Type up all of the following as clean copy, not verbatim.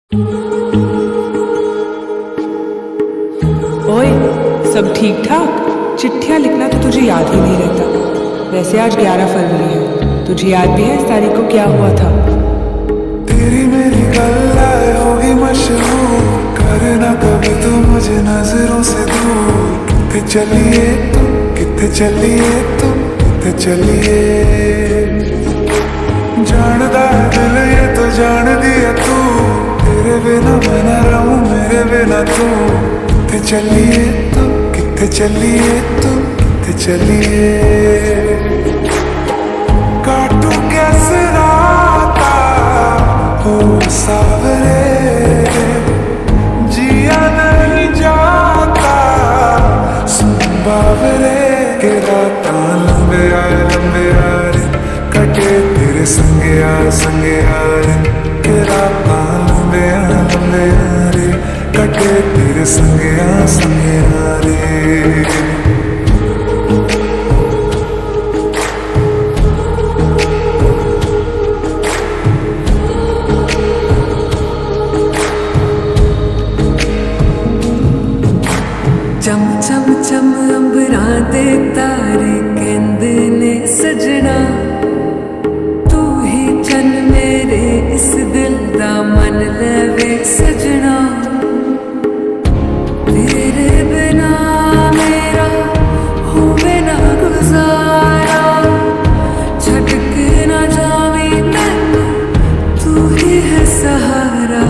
ओए, सब ठीक ठाक? चिट्ठियाँ लिखना तो तुझे याद ही नहीं रहता। वैसे आज 11 फरवरी है, तुझे याद भी है इस तारीख को क्या हुआ था? तेरी मेरी गल्लाए होगी मशहूर, करना कभी तो मुझे नजरों से दूर। कितने चलिए तुम, कितने चलिए तुम, कितने चलिए। जानदा है दिल ये तो जान दिया तू, तेरे बिना मैं न रहूं मेरे बिना तू। कितने चलिए तुम, कितने चलिए तुम, कितने चलिए। काटू कैसे राता हो सावरे, जिया नहीं जाता सुन बावरे। के रात लंबे आए रे, कटे तेरे संगे यार। के रात लंबे आए रे, कटे तेरे संगे यार। चम चम चम अंबरां दे तारे कहंदे ने सजना, तू ही चन मेरे इस दिल दा मन लवे सजना। तेरे बिना मेरा होवे ना गुजारा, छड़ के ना जावी तैनू तू ही है सहारा।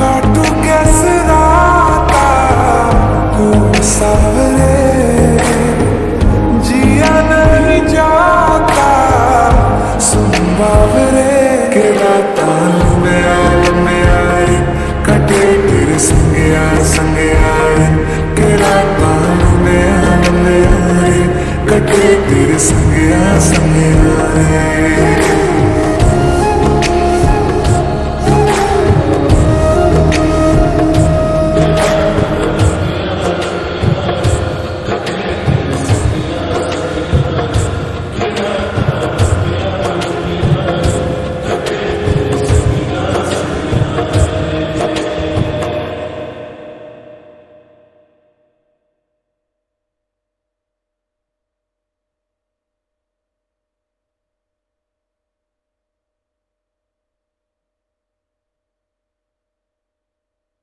काटू कैसे राता हो सावरे, जिया नहीं जाता सुन बावरे। के रात लंबे आए, कटे तेरे संगे यार। के रात लंबे आए, कटे तेरे संगे यार।